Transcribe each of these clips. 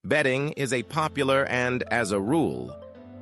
Betting is a popular and, as a rule,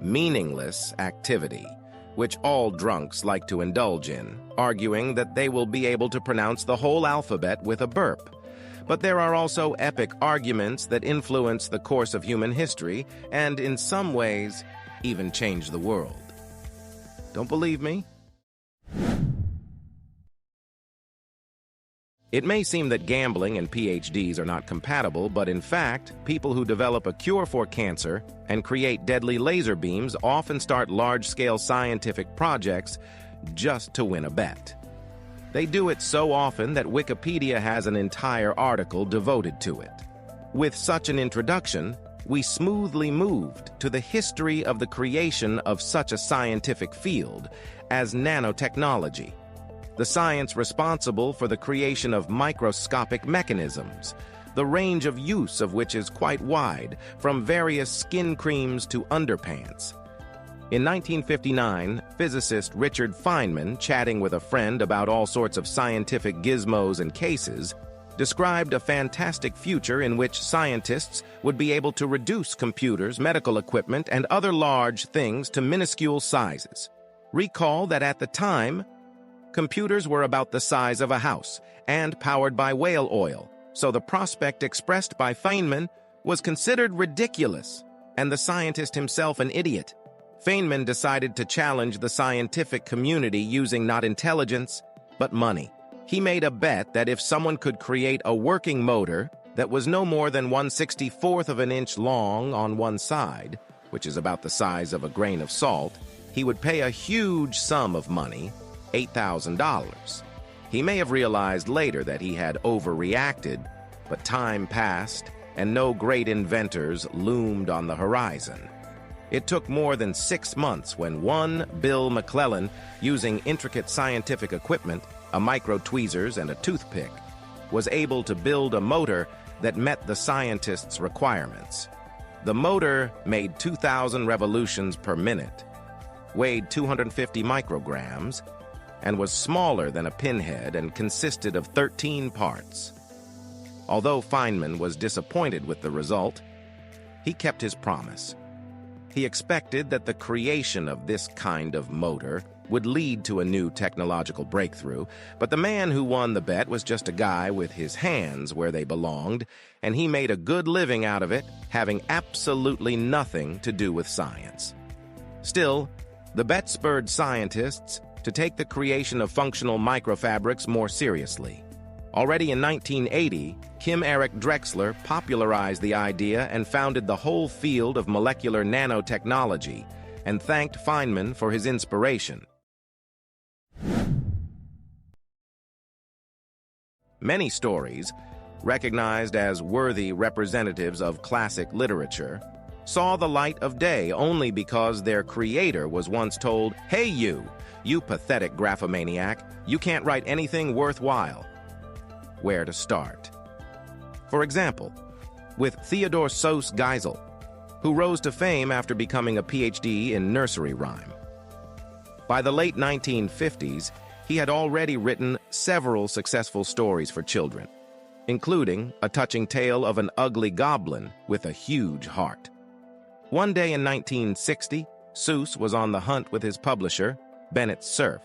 meaningless activity, which all drunks like to indulge in, arguing that they will be able to pronounce the whole alphabet with a burp. But there are also epic arguments that influence the course of human history and, in some ways, even change the world. Don't believe me? It may seem that gambling and PhDs are not compatible, but in fact, people who develop a cure for cancer and create deadly laser beams often start large-scale scientific projects just to win a bet. They do it so often that Wikipedia has an entire article devoted to it. With such an introduction, we smoothly moved to the history of the creation of such a scientific field as nanotechnology, the science responsible for the creation of microscopic mechanisms, the range of use of which is quite wide, from various skin creams to underpants. In 1959, physicist Richard Feynman, chatting with a friend about all sorts of scientific gizmos and cases, described a fantastic future in which scientists would be able to reduce computers, medical equipment, and other large things to minuscule sizes. Recall that at the time, computers were about the size of a house and powered by whale oil, so the prospect expressed by Feynman was considered ridiculous, and the scientist himself an idiot. Feynman decided to challenge the scientific community using not intelligence, but money. He made a bet that if someone could create a working motor that was no more than 1/64th of an inch long on one side, which is about the size of a grain of salt, he would pay a huge sum of money, $8,000. He may have realized later that he had overreacted, but time passed and no great inventors loomed on the horizon. It took more than 6 months when one Bill McClellan, using intricate scientific equipment, a micro-tweezers and a toothpick, was able to build a motor that met the scientists' requirements. The motor made 2,000 revolutions per minute, weighed 250 micrograms, and was smaller than a pinhead and consisted of 13 parts. Although Feynman was disappointed with the result, he kept his promise. He expected that the creation of this kind of motor would lead to a new technological breakthrough, but the man who won the bet was just a guy with his hands where they belonged, and he made a good living out of it, having absolutely nothing to do with science. Still, the bet spurred scientists to take the creation of functional microfabrics more seriously. Already in 1980, Kim Eric Drexler popularized the idea and founded the whole field of molecular nanotechnology, and thanked Feynman for his inspiration. Many stories, recognized as worthy representatives of classic literature, saw the light of day only because their creator was once told, "Hey you pathetic graphomaniac, you can't write anything worthwhile." Where to start? For example, with Theodore Seuss Geisel, who rose to fame after becoming a PhD in nursery rhyme. By the late 1950s, he had already written several successful stories for children, including a touching tale of an ugly goblin with a huge heart. One day in 1960, Seuss was on the hunt with his publisher, Bennett Cerf,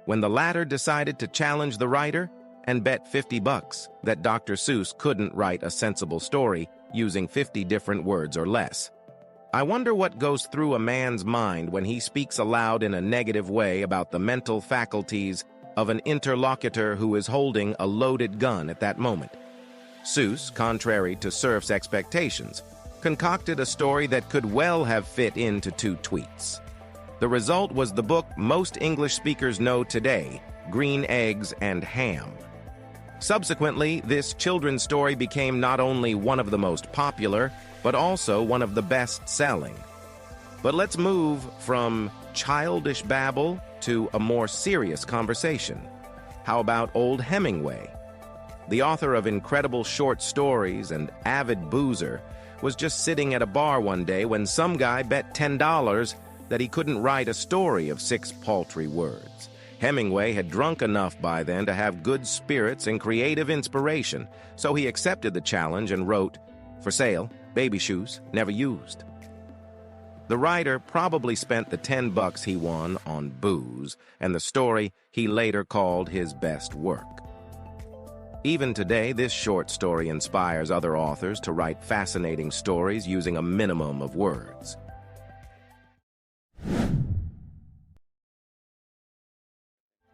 when the latter decided to challenge the writer and bet $50 that Dr. Seuss couldn't write a sensible story using 50 different words or less. I wonder what goes through a man's mind when he speaks aloud in a negative way about the mental faculties of an interlocutor who is holding a loaded gun at that moment. Seuss, contrary to Cerf's expectations, concocted a story that could well have fit into 2 tweets. The result was the book most English speakers know today, Green Eggs and Ham. Subsequently, this children's story became not only one of the most popular, but also one of the best-selling. But let's move from childish babble to a more serious conversation. How about old Hemingway? The author of incredible short stories and avid boozer was just sitting at a bar one day when some guy bet $10 that he couldn't write a story of 6 paltry words. Hemingway had drunk enough by then to have good spirits and creative inspiration, so he accepted the challenge and wrote, "For sale, Baby shoes, never used. The writer probably spent the $10 he won on booze, and the story he later called his best work. Even today, this short story inspires other authors to write fascinating stories using a minimum of words.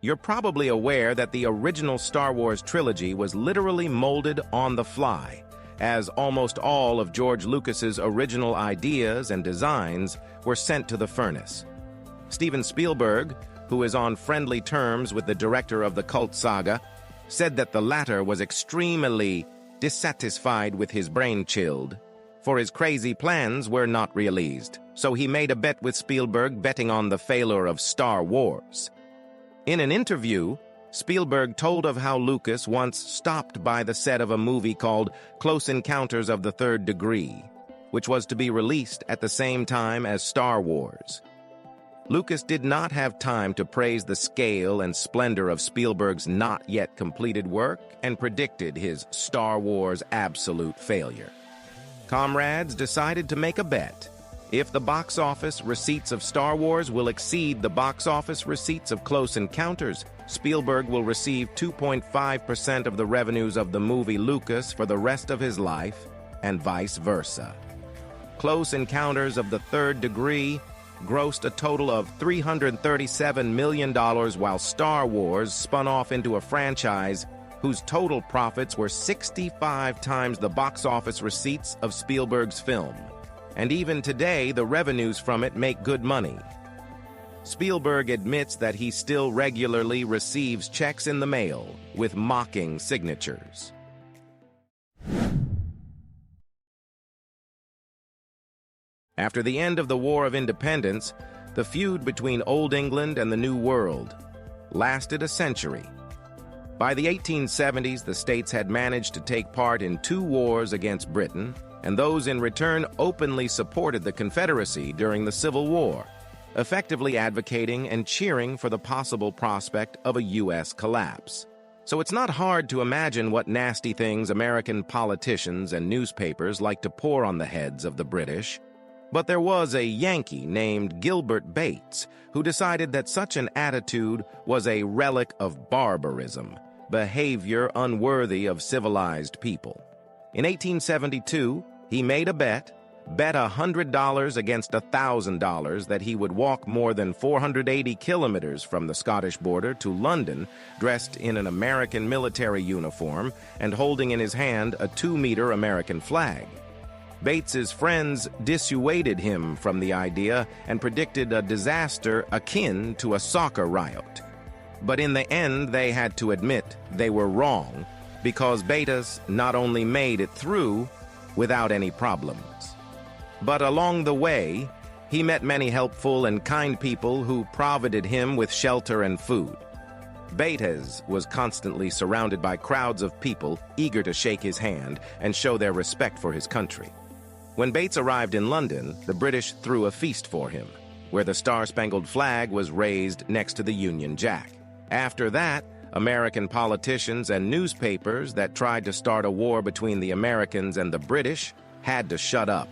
You're probably aware that the original Star Wars trilogy was literally molded on the fly, as almost all of George Lucas's original ideas and designs were sent to the furnace. Steven Spielberg, who is on friendly terms with the director of the cult saga, said that the latter was extremely dissatisfied with his brainchild, for his crazy plans were not realized, so he made a bet with Spielberg betting on the failure of Star Wars. In an interview, Spielberg told of how Lucas once stopped by the set of a movie called Close Encounters of the Third Degree, which was to be released at the same time as Star Wars. Lucas did not have time to praise the scale and splendor of Spielberg's not-yet-completed work and predicted his Star Wars absolute failure. Comrades decided to make a bet. If the box office receipts of Star Wars will exceed the box office receipts of Close Encounters, Spielberg will receive 2.5% of the revenues of the movie Lucas for the rest of his life, and vice versa. Close Encounters of the Third Degree grossed a total of $337 million, while Star Wars spun off into a franchise whose total profits were 65 times the box office receipts of Spielberg's film. And even today, the revenues from it make good money. Spielberg admits that he still regularly receives checks in the mail with mocking signatures. After the end of the War of Independence, the feud between Old England and the New World lasted a century. By the 1870s, the states had managed to take part in 2 wars against Britain, and those in return openly supported the Confederacy during the Civil War, effectively advocating and cheering for the possible prospect of a U.S. collapse. So it's not hard to imagine what nasty things American politicians and newspapers like to pour on the heads of the British. But there was a Yankee named Gilbert Bates who decided that such an attitude was a relic of barbarism, behavior unworthy of civilized people. In 1872, he made a bet $100 against $1,000 that he would walk more than 480 kilometers from the Scottish border to London dressed in an American military uniform and holding in his hand a 2-meter American flag. Bates's friends dissuaded him from the idea and predicted a disaster akin to a soccer riot. But in the end, they had to admit they were wrong, because Bates not only made it through without any problems, but along the way, he met many helpful and kind people who provided him with shelter and food. Bates was constantly surrounded by crowds of people eager to shake his hand and show their respect for his country. When Bates arrived in London, the British threw a feast for him, where the Star-Spangled Flag was raised next to the Union Jack. After that, American politicians and newspapers that tried to start a war between the Americans and the British had to shut up.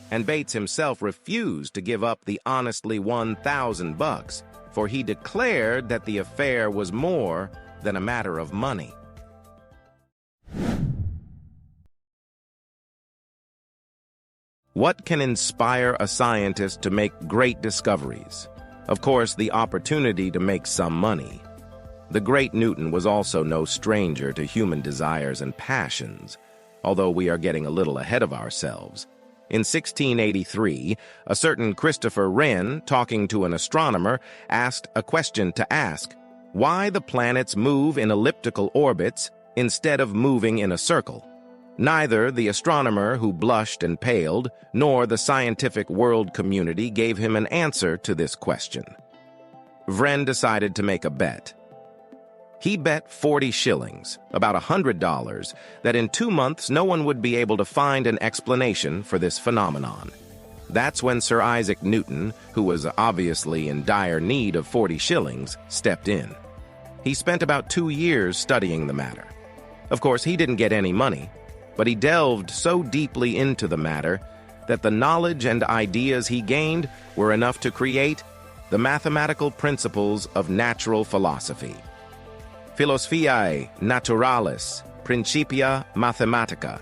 And Bates himself refused to give up the honestly won $1,000, for he declared that the affair was more than a matter of money. What can inspire a scientist to make great discoveries? Of course, the opportunity to make some money. The great Newton was also no stranger to human desires and passions, although we are getting a little ahead of ourselves. In 1683, a certain Christopher Wren, talking to an astronomer, asked a question to ask why the planets move in elliptical orbits instead of moving in a circle. Neither the astronomer, who blushed and paled, nor the scientific world community gave him an answer to this question. Wren decided to make a bet. He bet 40 shillings, about $100, that in 2 months no one would be able to find an explanation for this phenomenon. That's when Sir Isaac Newton, who was obviously in dire need of 40 shillings, stepped in. He spent about 2 years studying the matter. Of course, he didn't get any money. but he delved so deeply into the matter that the knowledge and ideas he gained were enough to create the mathematical principles of natural philosophy. Philosophiae Naturalis Principia Mathematica.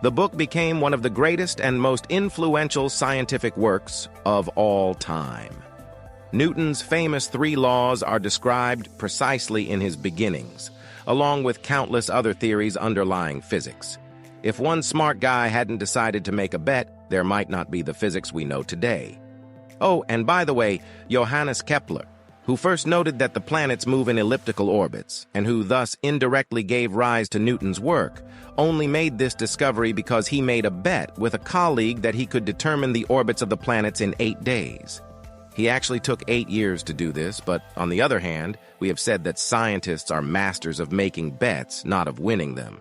The book became one of the greatest and most influential scientific works of all time. Newton's famous 3 laws are described precisely in his beginnings, along with countless other theories underlying physics. If one smart guy hadn't decided to make a bet, there might not be the physics we know today. Oh, and by the way, Johannes Kepler, who first noted that the planets move in elliptical orbits, and who thus indirectly gave rise to Newton's work, only made this discovery because he made a bet with a colleague that he could determine the orbits of the planets in 8 days. He actually took 8 years to do this, but on the other hand, we have said that scientists are masters of making bets, not of winning them.